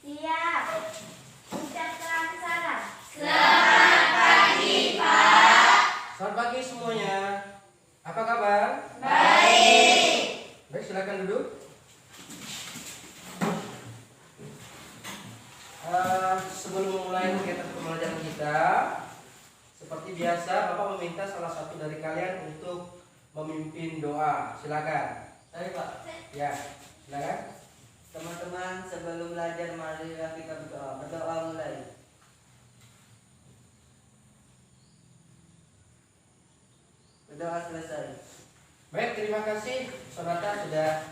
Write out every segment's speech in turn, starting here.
Siap. Ucapkan salam. Selamat pagi semuanya. Apa kabar? Baik. Baik, silakan duduk. Sebelum memulai kegiatan pembelajaran kita, seperti biasa, Bapak meminta salah satu dari kalian untuk memimpin doa. Silakan. Baik Pak. Ya, silakan. Teman-teman, sebelum belajar marilah kita berdoa. Berdoa mulai. Berdoa selesai. Baik, terima kasih Sonata sudah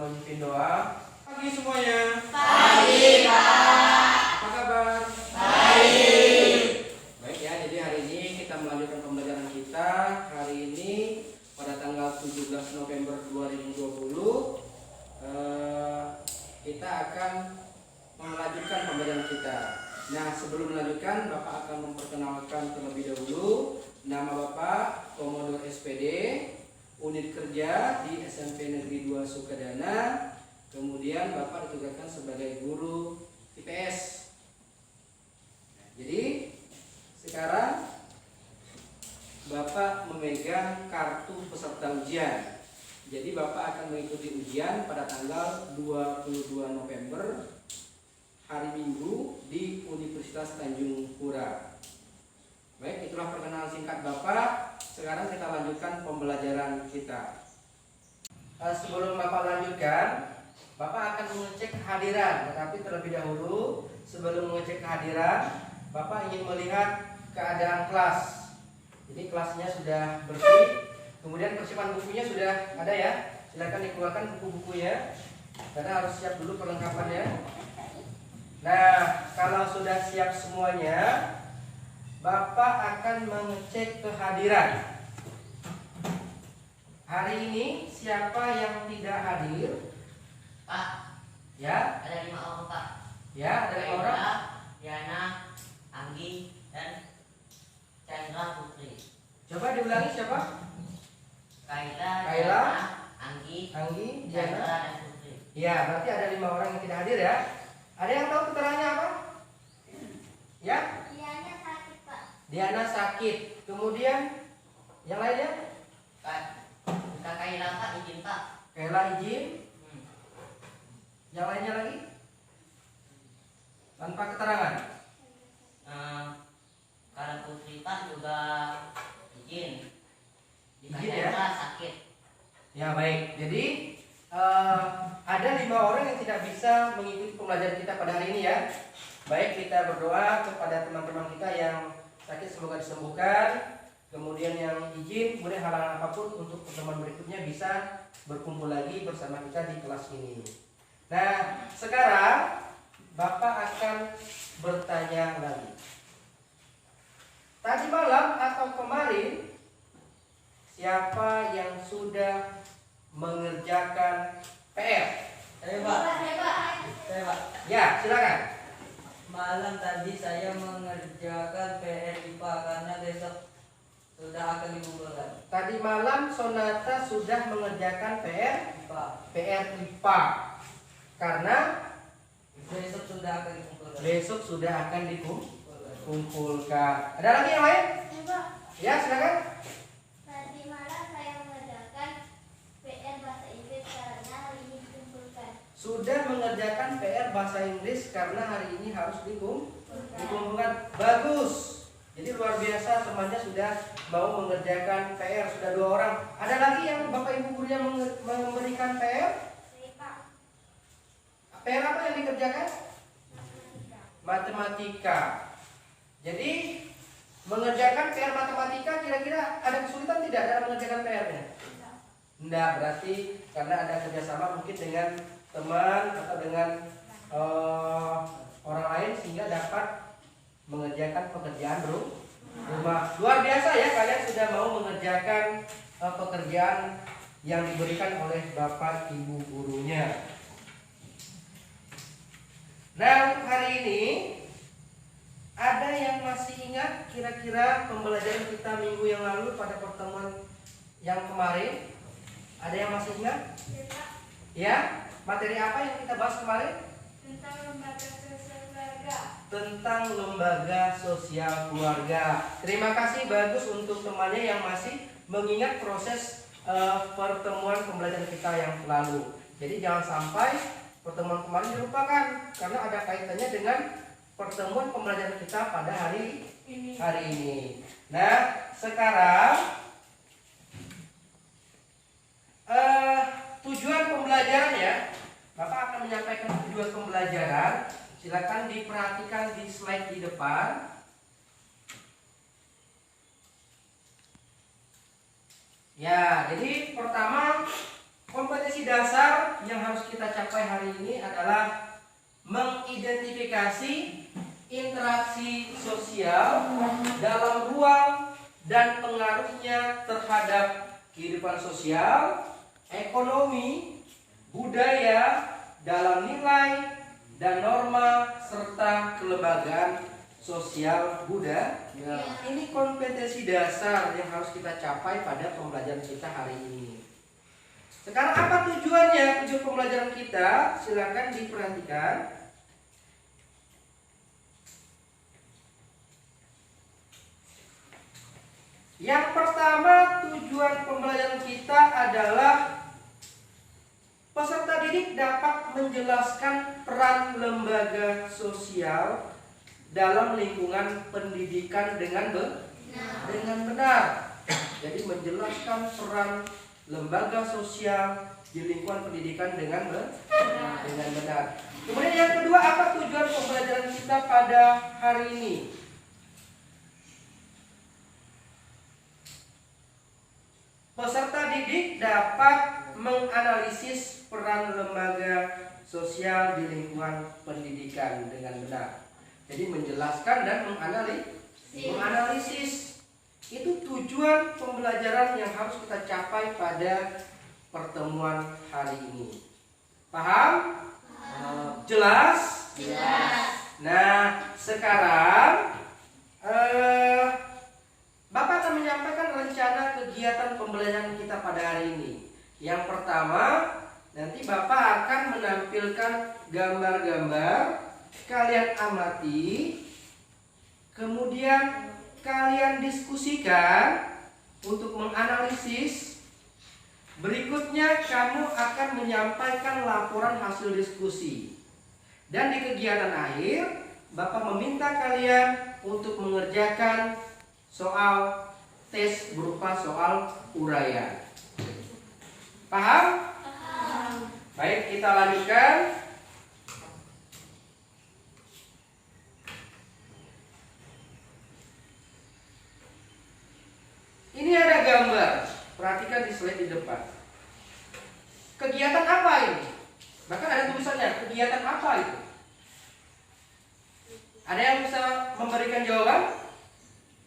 memimpin doa. Pagi semuanya. Pagi, Pak. Apa kabar? Baik. Baik ya, jadi hari ini kita melanjutkan pembelajaran kita. Hari ini pada tanggal 17 November 2020 kita akan melanjutkan pembelajaran kita. Nah, sebelum melanjutkan, Bapak akan memperkenalkan terlebih dahulu nama Bapak, Komodor SPD, unit kerja di SMP Negeri 2 Sukadana. Kemudian Bapak ditugaskan sebagai guru IPS. Nah, jadi sekarang Bapak memegang kartu peserta ujian. Jadi Bapak akan mengikuti ujian pada tanggal 22 November hari Minggu di Universitas Tanjung Pura. Baik, itulah perkenalan singkat Bapak. Sekarang kita lanjutkan pembelajaran kita. Sebelum Bapak lanjutkan, Bapak akan mengecek kehadiran. Tetapi terlebih dahulu, sebelum mengecek kehadiran, Bapak ingin melihat keadaan kelas. Jadi kelasnya sudah bersih. Kemudian persiapan bukunya sudah ada ya. Silakan dikeluarkan buku-bukunya, karena harus siap dulu perlengkapannya. Nah, kalau sudah siap semuanya, Bapak akan mengecek kehadiran. Hari ini siapa yang tidak hadir? Pak, Ya, ada 5 orang Pak. ya, ada 5 orang. Diana, Anggi, dan Chandra Putri. Coba diulangi siapa? Kaila, Kaila, Diana, Anggi, Anggi, Chandra, Diana. dan Putri. Ya, berarti ada 5 orang yang tidak hadir ya. Ada yang tahu keterangannya apa? Ya, Dianya sakit, Pak. Diana sakit. Kemudian yang lainnya? Kak Kaila Pak, izin Pak. Kaila izin. Hmm. Yang lainnya lagi? Tanpa keterangan. Kalau Putri Pak juga izin. Izin ya? Chandra sakit. Ya, baik. Jadi ada 5 orang yang tidak bisa mengikuti pembelajaran kita pada hari ini ya. Baik, kita berdoa kepada teman-teman kita yang sakit semoga disembuhkan. Kemudian yang izin, kemudian halangan apapun untuk pertemuan berikutnya bisa berkumpul lagi bersama kita di kelas ini. Nah, sekarang Bapak akan bertanya lagi. Tadi malam atau kemarin, siapa yang sudah mengerjakan PR? Saya Pak. Hebat. Saya Pak. Ya, silakan. Malam tadi saya mengerjakan PR IPA karena besok sudah akan dikumpulkan. Tadi malam Sonata sudah mengerjakan IPA. PR IPA karena Besok sudah akan dikumpulkan. besok sudah akan dikumpulkan. Ada lagi yang lain? Hebat. Ya, silakan. Tadi malam saya mengerjakan PR bahasa Inggris karena hari ini dikumpulkan. Sudah mengerjakan PR bahasa Inggris karena hari ini harus dikumpulkan. Bagus. Jadi luar biasa, temannya sudah mau mengerjakan PR, sudah 2 orang. Ada lagi yang Bapak Ibu gurunya memberikan PR? PR apa yang dikerjakan? Matematika. Jadi mengerjakan PR matematika kira-kira ada kesulitan tidak dalam mengerjakan PR-nya? Enggak, berarti karena ada kerjasama mungkin dengan teman atau dengan orang lain sehingga dapat mengerjakan pekerjaan rumah. Luar biasa ya, kalian sudah mau mengerjakan pekerjaan yang diberikan oleh Bapak Ibu gurunya. Nah, untuk hari ini ada yang masih ingat kira-kira pembelajaran kita minggu yang lalu pada pertemuan yang kemarin? Ada yang masih ingat? Ya, materi apa yang kita bahas kemarin? Tentang lembaga sosial keluarga. Tentang lembaga sosial keluarga. Terima kasih, bagus untuk temannya yang masih mengingat proses pertemuan pembelajaran kita yang lalu. Jadi jangan sampai pertemuan kemarin dilupakan karena ada kaitannya dengan pertemuan pembelajaran kita pada hari ini. Nah, sekarang tujuan pembelajaran ya. Bapak akan menyampaikan tujuan pembelajaran. Silakan diperhatikan di slide di depan. Ya, jadi pertama kompetensi dasar yang harus kita capai hari ini adalah mengidentifikasi interaksi sosial dalam ruang dan pengaruhnya terhadap kehidupan sosial, ekonomi, budaya dalam nilai dan norma serta kelembagaan sosial budaya. Ini kompetensi dasar yang harus kita capai pada pembelajaran kita hari ini. Sekarang apa tujuannya? Tujuan pembelajaran kita silakan diperhatikan. Yang pertama, tujuan pembelajaran kita adalah peserta didik dapat menjelaskan peran lembaga sosial dalam lingkungan pendidikan dengan benar. Jadi menjelaskan peran lembaga sosial di lingkungan pendidikan dengan benar. Kemudian yang kedua, apa tujuan pembelajaran kita pada hari ini? Peserta didik dapat menganalisis peran lembaga sosial di lingkungan pendidikan dengan benar. Jadi menjelaskan dan menganalisis. Itu tujuan pembelajaran yang harus kita capai pada pertemuan hari ini. Paham? Jelas? Jelas. Nah, sekarang Bapak akan menyampaikan rencana kegiatan pembelajaran kita pada hari ini. Yang pertama, nanti Bapak akan menampilkan gambar-gambar, kalian amati, kemudian kalian diskusikan untuk menganalisis. Berikutnya kamu akan menyampaikan laporan hasil diskusi. Dan di kegiatan akhir, Bapak meminta kalian untuk mengerjakan soal tes berupa soal uraian. Paham? Paham. Baik, kita lanjutkan. Ini ada gambar. Perhatikan di slide di depan. Kegiatan apa ini? Bahkan ada tulisannya, kegiatan apa itu? Ada yang bisa memberikan jawaban?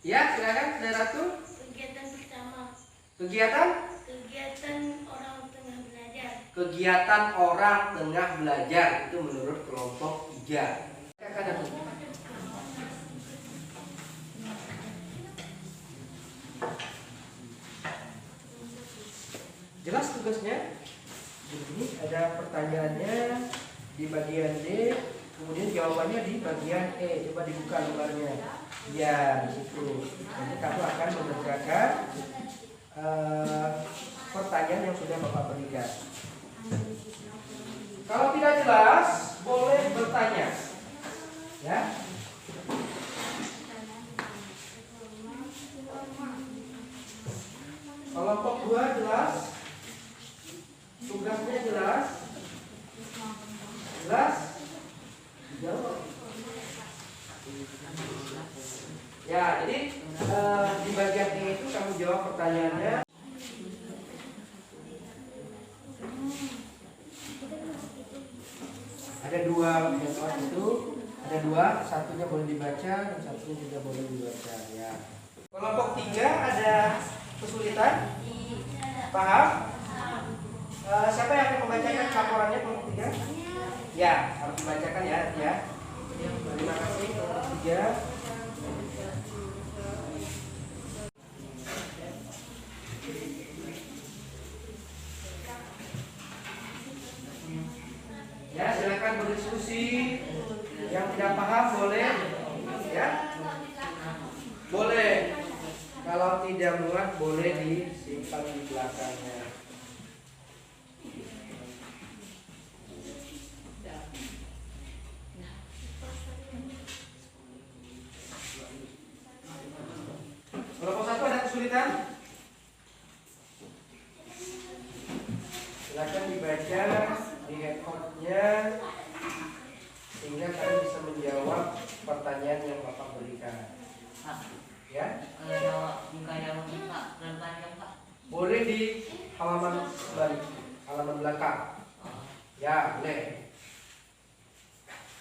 Ya, silakan, Saudara Ratu. Kegiatan pertama. Kegiatan? Kegiatan orang tengah belajar. Kegiatan orang tengah belajar. Itu menurut kelompok 3. Kakak Datu. Jelas tugasnya? Begini, ada pertanyaannya di bagian D, kemudian jawabannya di bagian E. Coba dibuka lembarnya. Ya, di situ. Nanti kamu akan mengerjakan pertanyaan yang sudah Bapak berikan. Kalau tidak jelas, boleh bertanya. Ya. Kelompok 2 jelas? Tugasnya jelas? Jelas? Jawab. Ya, jadi di bagian E itu kamu jawab pertanyaannya. Ada dua handout itu, ada dua, satunya boleh dibaca dan satunya juga boleh dibaca ya. Kelompok 3 ada kesulitan? Paham? Siapa yang akan membacakan laporannya kelompok 3? Ya, harus dibacakan ya. Terima kasih kelompok 3. Ya, silakan berdiskusi. Yang tidak paham boleh, ya. Boleh. Kalau tidak muat boleh disimpan di belakangnya. Kelompok 1 ada kesulitan? Silakan dibaca di handphone-nya sehingga kalian bisa menjawab pertanyaan yang Bapak berikan. Ya? Boleh di halaman sebalik, halaman belakang. Ya, boleh.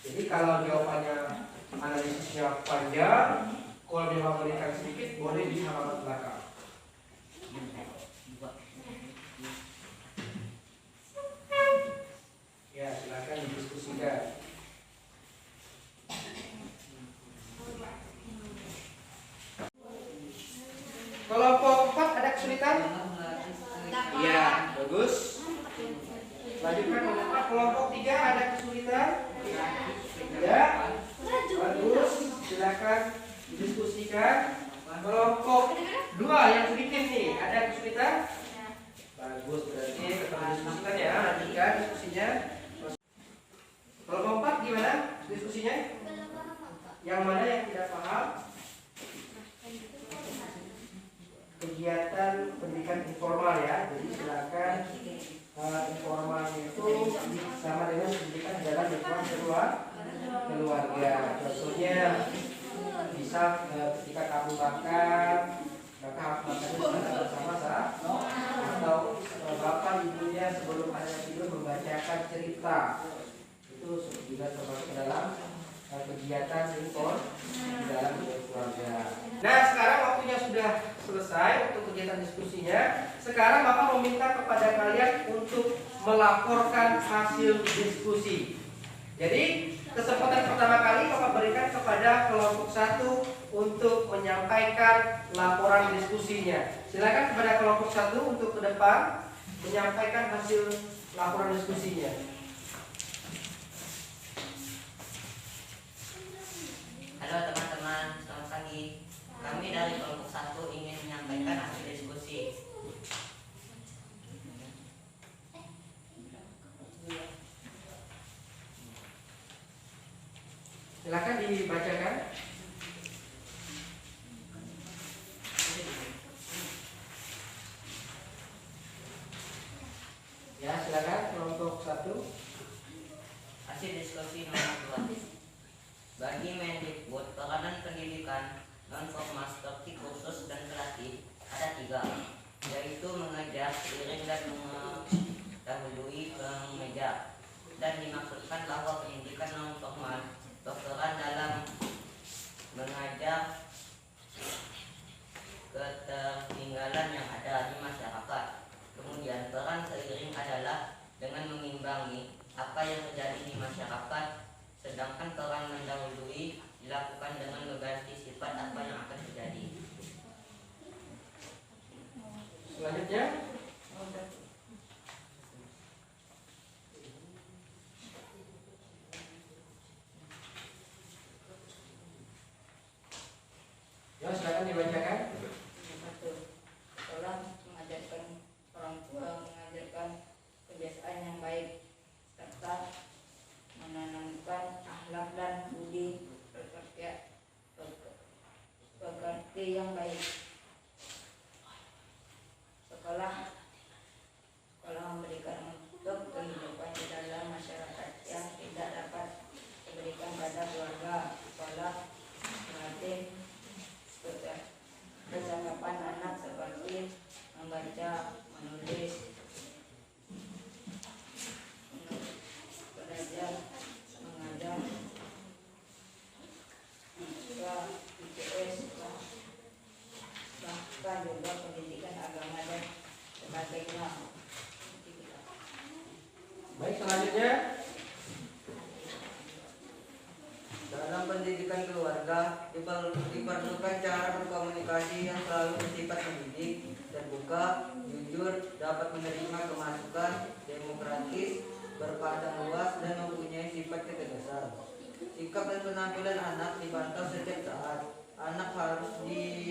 Jadi kalau jawabannya analisisnya panjang, kalau dia memberikan sedikit, boleh di halaman belakang. Ya, silakan didiskusikan. Kelompok 4 ada kesulitan? Iya, bagus. Lanjutkan kelompok 4. Kelompok 3 ada kesulitan? Ya, bagus. Silakan didiskusikan. Kelompok 2 yang sedikit nih, ada kesulitan? Bagus, berarti tetap didiskusikan ya. Lanjutkan diskusinya. Kelompok 4 gimana diskusinya? Yang mana yang tidak paham? Kegiatan pendidikan informal ya. Jadi silakan informal itu sama dengan pendidikan dalam lingkungan keluarga. Contohnya bisa ketika kamu makan, maka makannya secara bersama atau bapak ibunya sebelum anak tidur membacakan cerita. Itu juga termasuk dalam kegiatan informal di dalam keluarga. Nah, sekarang waktunya sudah selesai untuk kegiatan diskusinya. Sekarang Bapak meminta kepada kalian untuk melaporkan hasil diskusi. Jadi, kesempatan pertama kali Bapak berikan kepada kelompok 1 untuk menyampaikan laporan diskusinya. Silakan kepada kelompok 1 untuk ke depan menyampaikan hasil laporan diskusinya. Halo teman-teman, selamat pagi. Kami dari kelompok 1 ingin menyampaikan hasil diskusi. Silakan dibacakan. Ya, silakan kelompok 1. Hasil diskusi nomor 2. Bagi Mendikbud, peranan pendidikan non-formal seperti kursus dan pelatih ada 3, yaitu mengajar, seiring dan mendahului pengajar. Dan dimaksudkan bahwa pendidikan non-formal berperan dalam mengajar ketertinggalan yang ada di masyarakat. Kemudian peran seiring adalah dengan mengimbangi apa yang terjadi di masyarakat, sedangkan peran mendahului dilakukan dengan mengganti sifat apa yang akan terjadi. Selanjutnya, ya silakan dibacakan. Sekolah mengajarkan orang tua, mengajarkan kebiasaan yang baik serta menanamkan akhlak dan budi pekerti yang baik. Sekolah keluarga. Diperlukan cara berkomunikasi yang selalu bersifat mendidik, terbuka, jujur, dapat menerima kemasukan, demokratis, berpandang luas, dan mempunyai sifat ketegasan. Sikap dan penampilan anak dipantau setiap saat. Anak harus ditegur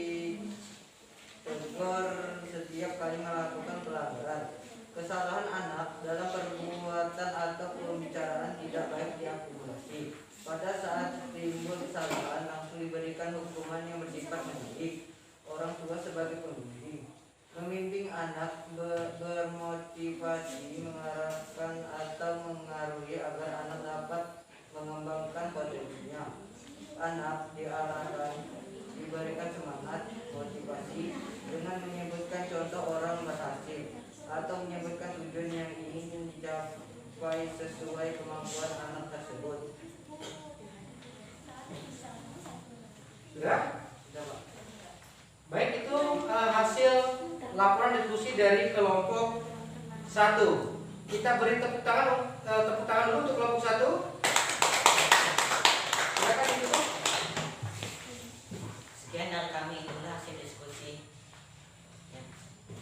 setiap kali melakukan pelanggaran. Kesalahan anak dalam perbuatan atau pembicaraan tidak baik diakumulasi. Pada saat timbul kesalahan langsung diberikan hukuman yang bersifat mendidik. Orang tua sebagai pembimbing. Membimbing anak bermotivasi, mengarahkan atau mengaruhi agar anak dapat mengembangkan potensinya. Anak diarahkan, diberikan semangat, motivasi dengan menyebutkan contoh orang berhasil atau menyebutkan tujuan yang ingin dicapai sesuai kemampuan anak tersebut. Sudah? Sudah, Pak. Baik, itu hasil laporan diskusi dari kelompok 1. Kita beri tepuk tangan dulu untuk kelompok 1. Silakan ditutup. Sekian dari kami, itulah hasil diskusi.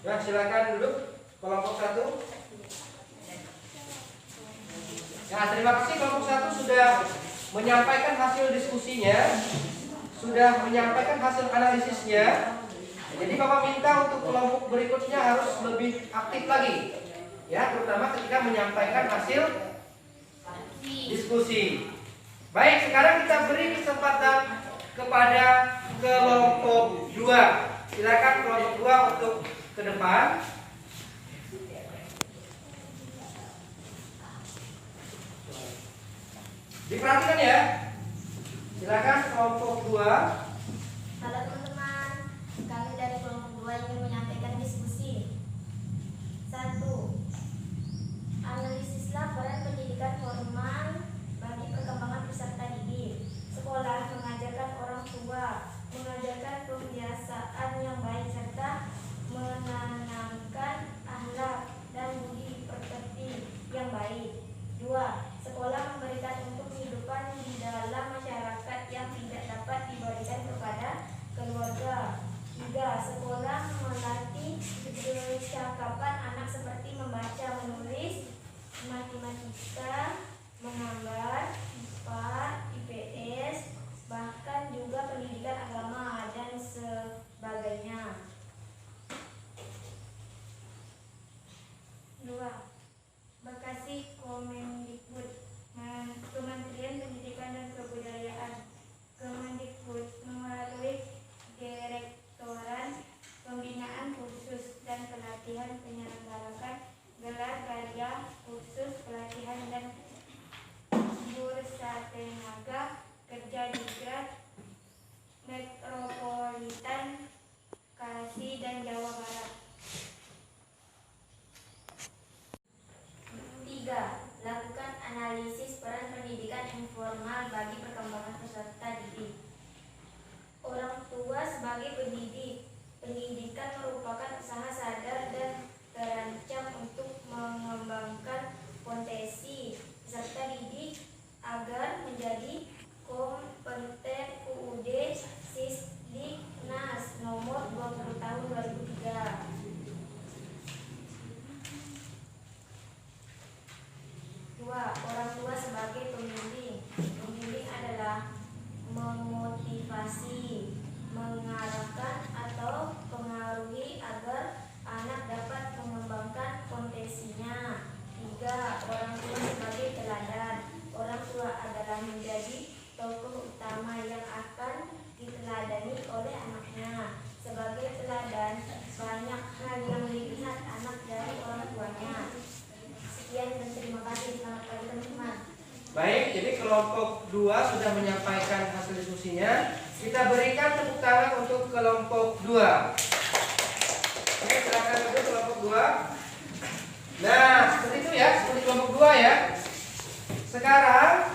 Ya, silakan duduk kelompok 1. Ya, terima kasih kelompok 1 sudah menyampaikan hasil diskusinya, sudah menyampaikan hasil analisisnya. Jadi Bapak minta untuk kelompok berikutnya harus lebih aktif lagi, ya, terutama ketika menyampaikan hasil diskusi. Baik, sekarang kita beri kesempatan kepada kelompok 2. Silakan kelompok 2 untuk ke depan. Diperhatikan ya. Silakan kelompok 2. Halo teman-teman, kami dari kelompok 2 ingin menyampaikan diskusi. 1. Analisis laporan pendidikan formal bagi perkembangan peserta didik. Sekolah mengajarkan orang tua, mengajarkan kebiasaan yang baik serta menanamkan akhlak dan budi pekerti yang baik. 2. Sekolah memberikan untuk kehidupan di dalam masyarakat yang tidak dapat diberikan kepada keluarga. 3. Sekolah melatih kecakapan anak seperti membaca, menulis, matematika, menggambar, IPA, IPS, bahkan juga pendidikan agama dan sebagainya. 2. Bekasi Kemendikbud, Kementerian Pendidikan dan Kebudayaan. Kemendikbud melalui Direktorat Pembinaan Khusus dan Pelatihan menyelenggarakan gelar karya khusus pelatihan dan bursa tenaga kerja di Metropolitan Bekasi dan Jawa Barat. 3. Lakukan analisis peran pendidikan informal bagi perkembangan peserta didik. Orang tua sebagai pendidik. Pendidikan merupakan usaha sadar dan terancam untuk mengembangkan potensi peserta didik agar menjadi kompeten. UUD Sisdiknas nomor 20 tahun 2003. 2. Orang tua sebagai pembimbing. Pembimbing adalah memotivasi, mengarahkan atau pengaruhi agar anak dapat mengembangkan potensinya. 3. Orang tua sebagai teladan. Orang tua adalah menjadi tokoh utama yang akan diteladani oleh anaknya. Sebagai teladan, banyak hal yang dilihat anak dari orang tuanya. Sekian dan terima kasih. Selamat pagi teman-teman. Baik, jadi kelompok 2 sudah menyampaikan hasil diskusinya. Kita berikan tepuk tangan untuk kelompok 2. Oke, silakan duduk kelompok 2. Nah, seperti itu ya, seperti kelompok 2 ya. Sekarang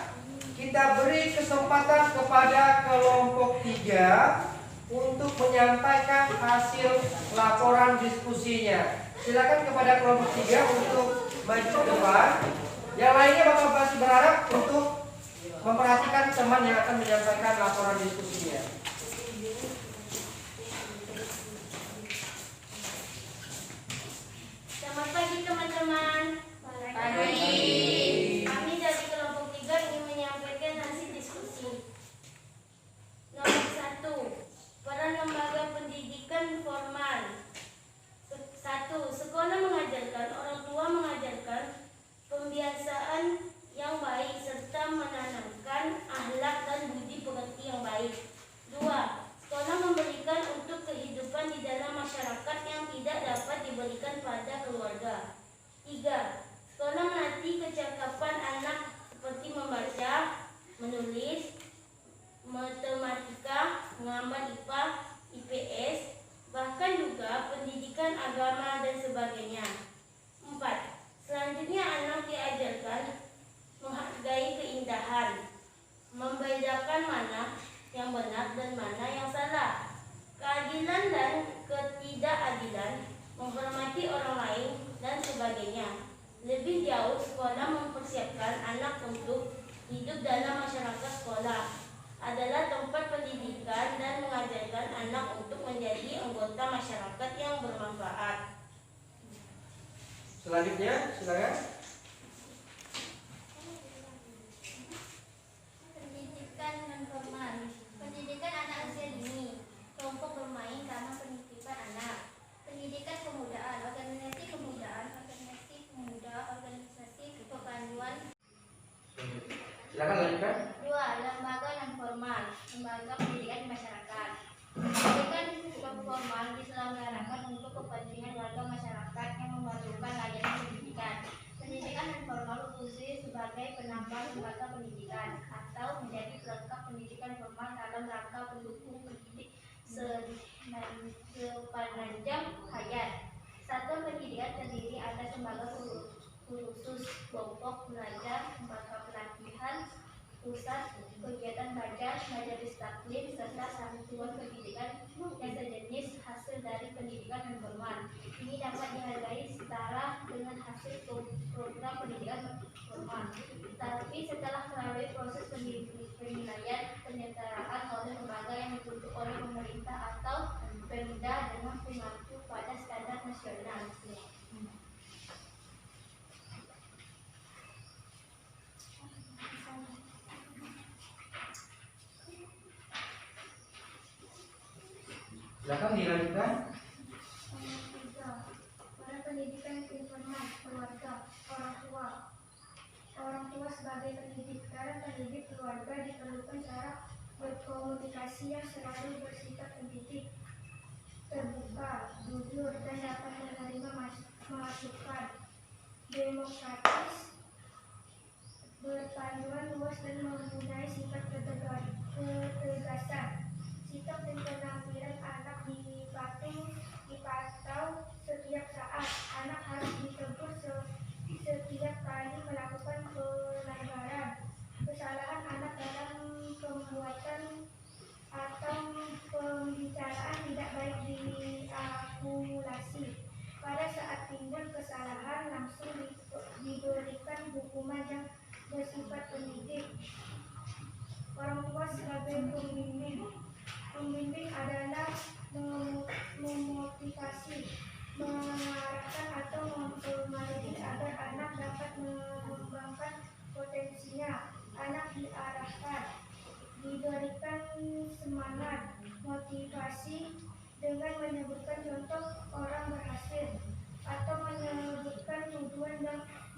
kita beri kesempatan kepada kelompok 3 untuk menyampaikan hasil laporan diskusinya. Silakan kepada kelompok 3 untuk maju ke depan. Yang lainnya Bapak masih berharap untuk memperhatikan teman yang akan menyampaikan laporan diskusinya. Selamat pagi teman-teman. Pagi. Kami dari kelompok 3 ingin menyampaikan hasil diskusi. Nomor 1, peran lembaga pendidikan formal. 1. Sekolah mengajarkan, orang tua mengajarkan pembiasaan yang baik serta menanamkan akhlak dan budi pekerti yang baik. 2. Sekolah memberikan untuk kehidupan di dalam masyarakat yang tidak dapat diberikan pada keluarga. 3. Sekolah melatih kecakapan anak seperti membaca, menulis, matematika, mengambil IPA, IPS, bahkan juga pendidikan agama dan sebagainya. 4. Selanjutnya anak diajarkan menghargai keindahan, membedakan mana yang benar dan mana yang salah, keadilan dan ketidakadilan, menghormati orang lain, dan sebagainya. Lebih jauh, sekolah mempersiapkan anak untuk hidup dalam masyarakat. Sekolah adalah tempat pendidikan dan mengajarkan anak untuk menjadi anggota masyarakat yang bermanfaat. Selanjutnya, silakan. Pendidikan non formal. Pendidikan anak usia dini. Kelompok bermain karena penitipan anak. Pendidikan kemudaan. Organisasi kemudaan. Organisasi pemuda. Organisasi kepanduan. Silakan lanjutkan. 2. Lembaga non formal. Lembaga pendidikan masyarakat. Pendidikan non formal diselenggarakan untuk kepentingan warga masyarakat yang memerlukan layanan pendidikan. Pendidikan non formal berfungsi sebagai penambah lembaga pendidikan atau menjadi pelengkap pendidikan formal dalam rangka pendukung pendidik sepanjang hayat. Satuan pendidikan terdiri atas lembaga khusus, kelompok belajar, lembaga pelatihan, pusat kegiatan belajar, majelis taklim, serta satuan pendidikan yang sejenis hasil dari pendidikan non formal. Ini dapat dihargai setara dengan hasil program pendidikan formal. Tapi setelah melalui proses penilaian penyetaraan oleh lembaga yang dibentuk oleh pemerintah atau Pemda dengan mengacu pada standar nasional. Silakan dilanjutkan. Nomor 3. Pada pendidikan informal, keluarga, orang tua. Orang tua sebagai pendidik. Cara pendidik keluarga diperlukan cara berkomunikasi yang selalu bersifat pendidik, terbuka, jujur, dan dapat menerima masukan, demokratis, berpanduan luas dan mempunyai sifat ketegasan. Sikap dan penampilan anak dipantau setiap saat. Anak harus ditegur setiap kali melakukan pelanggaran. Kesalahan anak dalam pembuatan atau pembicaraan tidak baik diakumulasi. Pada saat timbul kesalahan langsung diberikan hukuman yang bersifat pendidik. Orang tua sebagai pembimbing. Pembimbing adalah memotivasi, mengarahkan atau mempengaruhi agar anak dapat mengembangkan potensinya. Anak diarahkan, diberikan semangat, motivasi dengan menyebutkan contoh orang berhasil atau menyebutkan tujuan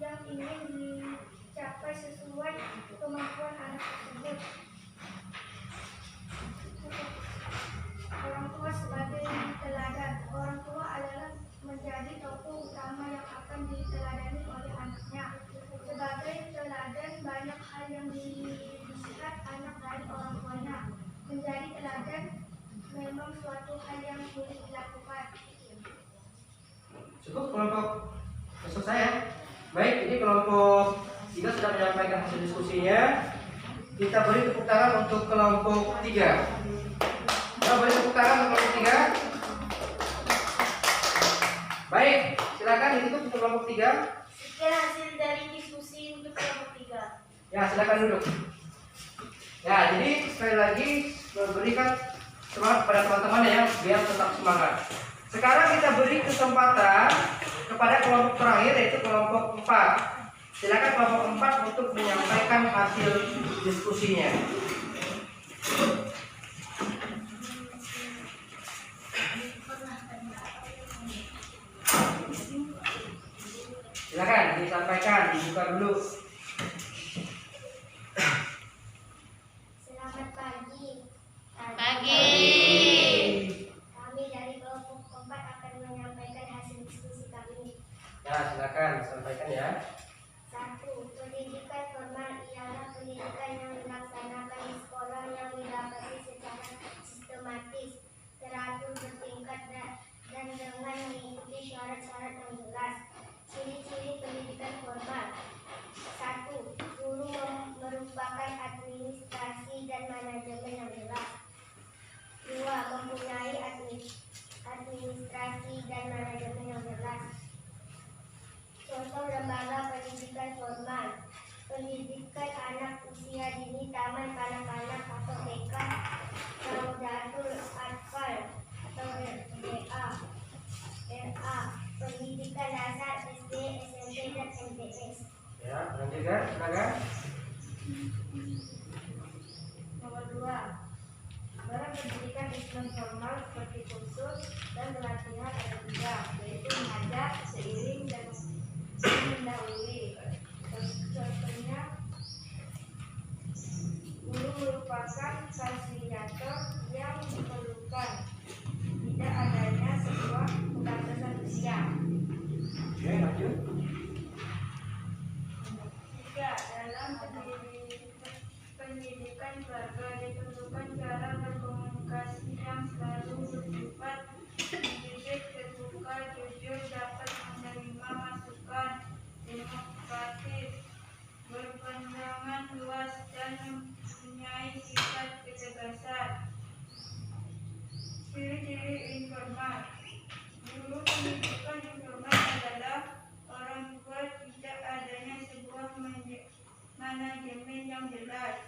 yang ingin dicapai sesuai kemampuan anak tersebut. Orang tua sebagai teladan. Orang tua adalah menjadi tokoh utama yang akan diteladani oleh anaknya. Sebagai teladan, banyak hal yang dilihat anak dari orang tuanya. Menjadi teladan memang suatu hal yang sulit dilakukan. Cukup kelompok selesai ya. Baik, ini kelompok 3 sudah menyampaikan hasil diskusinya. Kita beri tepuk tangan untuk kelompok 3. Kita beri tepuk tangan untuk kelompok 3. Baik, silakan ditutup untuk kelompok 3. Sekian hasil dari diskusi untuk kelompok 3. Ya, silakan duduk. Ya, jadi sekali lagi berikan semangat pada teman-teman ya, biar tetap semangat. Sekarang kita beri kesempatan kepada kelompok terakhir, yaitu kelompok 4. Silakan kelompok 4 untuk menyampaikan hasil diskusinya. Silakan disampaikan, dibuka dulu. Selamat pagi. Pagi. Kami dari kelompok 4 akan menyampaikan hasil diskusi kami. Ya, silakan sampaikan ya. 1. Pendidikan formal ialah pendidikan yang dilaksanakan di sekolah yang didapati secara sistematis, teratur, bertingkat, dan dengan mengikuti syarat-syarat yang jelas. Ciri-ciri pendidikan formal. 1. Guru merupakan administrasi dan manajemen yang jelas. 2. Mempunyai administrasi dan manajemen yang jelas. Contoh lembaga pendidikan formal: pendidikan anak usia dini, taman kanak-kanak atau TK, Raudatul Atfal atau RA, pendidikan dasar SD, SMP, dan MTS. Ya, lanjutkan, silakan. Nomor 2. Dalam pendidikan Islam formal seperti kursus dan pelatihan ada 3, yaitu mengajar, seiring, dan mendahului. Contohnya, guru merupakan fasilitator yang diperlukan, tidak adanya sebuah pembatasan usia. Oke, lanjut. 3. Dalam pendidikan keluarga diperlukan cara berkomunikasi yang selalu bersifat mendidik, terbuka, jujur, dapat menerima masukan, demokratis, berpandangan luas, dan mempunyai sifat ketegasan. Ciri-ciri informal. Guru pendidikan informal adalah orang tua, tidak adanya sebuah manajemen yang jelas.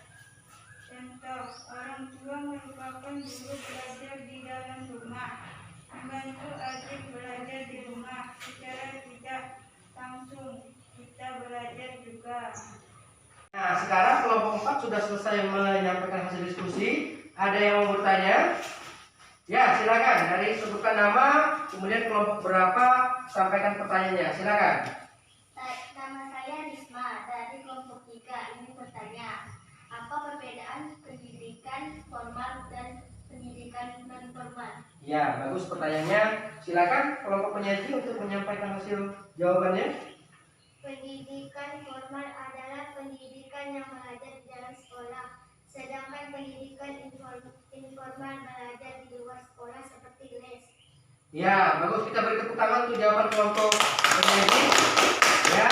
Contoh, orang tua merupakan guru belajar di dalam rumah, membantu adik belajar di rumah, secara tidak langsung kita belajar juga. Nah, sekarang kelompok 4 sudah selesai menyampaikan hasil diskusi. Ada yang mau bertanya? Ya, silakan. Dari sebutkan nama, kemudian kelompok berapa, sampaikan pertanyaannya. Silakan. Nama saya Risma dari kelompok 3. Ini bertanya, apa perbedaan pendidikan formal dan pendidikan non formal? Ya, bagus pertanyaannya. Silakan kelompok penyaji untuk menyampaikan hasil jawabannya. Pendidikan formal adalah pendidikan yang belajar di dalam sekolah, sedangkan pendidikan informal belajar di luar sekolah seperti les. Ya, bagus, kita beri tepuk tangan untuk jawaban kelompok penyaji. Ya,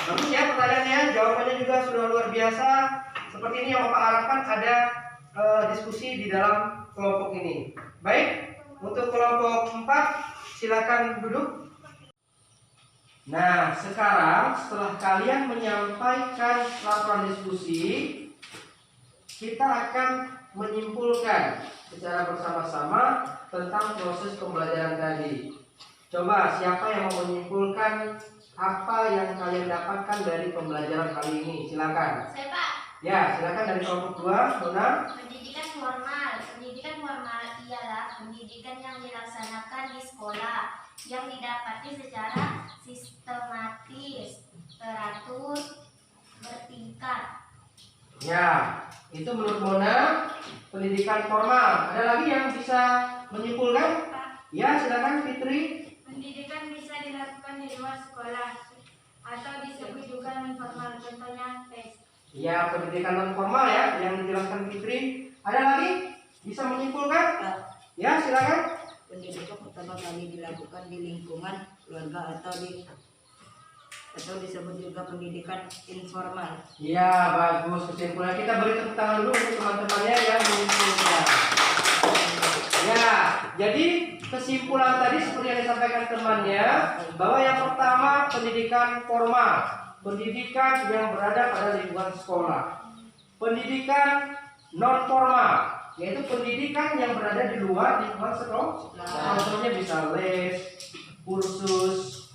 bagus ya pertanyaannya, jawabannya juga sudah luar biasa. Seperti ini yang Bapak harapkan ada diskusi di dalam kelompok ini. Baik, untuk kelompok 4 silakan duduk. Nah, sekarang setelah kalian menyampaikan laporan diskusi, kita akan menyimpulkan secara bersama-sama tentang proses pembelajaran tadi. Coba siapa yang mau menyimpulkan apa yang kalian dapatkan dari pembelajaran kali ini? Silakan. Saya Pak. Ya, silakan dari kelompok 2, Nona. Pendidikan formal. Pendidikan formal ialah pendidikan yang dilaksanakan di sekolah, yang didapati secara sistematis, teratur, bertingkat. Ya, itu menurut Mona pendidikan formal. Ada lagi yang bisa menyimpulkan? Ya, silakan Fitri. Pendidikan bisa dilakukan di luar sekolah atau disebut juga non formal, contohnya tes. Ya, pendidikan non formal ya yang dijelaskan Fitri. Ada lagi bisa menyimpulkan? Ya, silakan. Pendidikan pertama kali dilakukan di lingkungan keluarga atau disebut juga pendidikan informal. Ya, bagus kesimpulan. Kita beri tepuk tangan dulu untuk teman-temannya yang menyimpulkan. Ya, jadi kesimpulan tadi seperti yang disampaikan temannya, bahwa yang pertama pendidikan formal, pendidikan yang berada pada lingkungan sekolah. pendidikan non formal, yaitu pendidikan yang berada di luar lingkungan sekolah. Contohnya bisa les, kursus,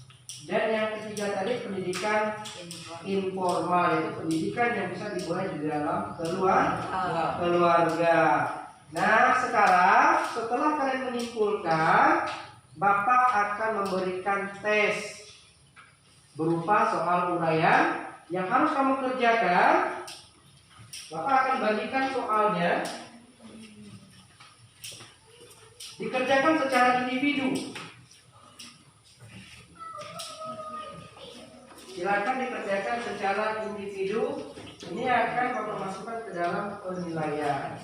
dan yang ketiga tadi pendidikan informal, yaitu pendidikan yang bisa dimulai di dalam keluarga. Nah, sekarang setelah kalian menyimpulkan, Bapak akan memberikan tes berupa soal uraian yang harus kamu kerjakan. Bapak akan bagikan soalnya, dikerjakan secara individu. Silakan dikerjakan secara individu. Ini akan Bapak masukkan ke dalam penilaian.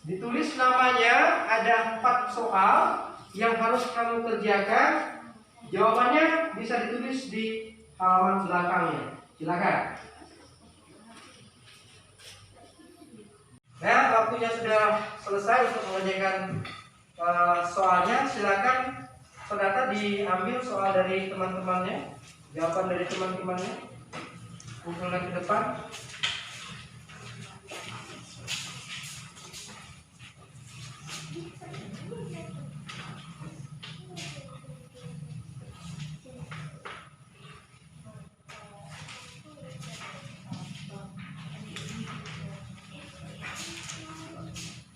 Ditulis namanya, ada 4 soal yang harus kamu kerjakan. Jawabannya bisa ditulis di halaman belakangnya. Silakan. Nah, waktunya sudah selesai untuk mengerjakan soalnya. Silakan saudara diambil soal dari teman-temannya, jawaban dari teman-temannya, kumpulkan ke depan.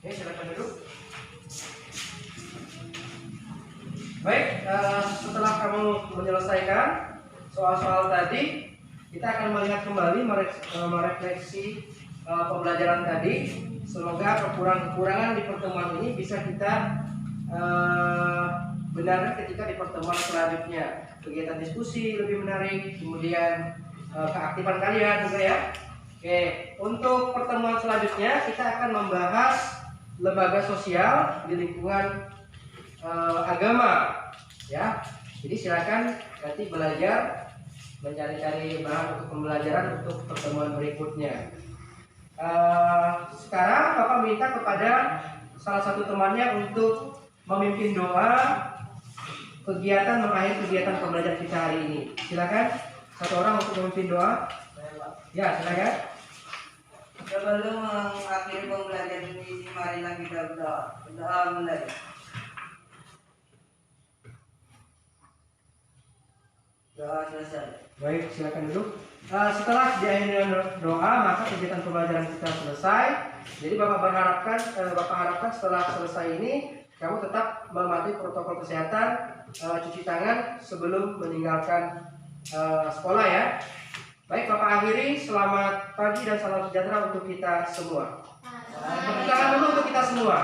Oke, silakan duduk. Baik, setelah kamu menyelesaikan soal-soal tadi, kita akan melihat kembali merefleksi pembelajaran tadi. Semoga kekurangan-kekurangan di pertemuan ini bisa kita benarkan ketika di pertemuan selanjutnya. Kegiatan diskusi lebih menarik, kemudian keaktifan kalian juga ya. Oke, untuk pertemuan selanjutnya kita akan membahas lembaga sosial di lingkungan agama ya. Jadi silakan nanti belajar mencari-cari bahan untuk pembelajaran untuk pertemuan berikutnya. Sekarang Bapak minta kepada salah satu temannya untuk memimpin doa kegiatan mengakhiri kegiatan pembelajaran kita hari ini. Silakan satu orang untuk memimpin doa. Ya, silakan. Sebelum mengakhiri pembelajaran ini, marilah kita berdoa. Berdoa mulai. Doa selesai. Baik, silakan duduk. Setelah diakhiri doa, maka kegiatan pembelajaran kita selesai. Jadi Bapak harapkan setelah selesai ini kamu tetap mematuhi protokol kesehatan, cuci tangan sebelum meninggalkan sekolah ya. Baik, Bapak akhiri. Selamat pagi dan salam sejahtera untuk kita semua. Tepuk tangan dulu untuk kita semua.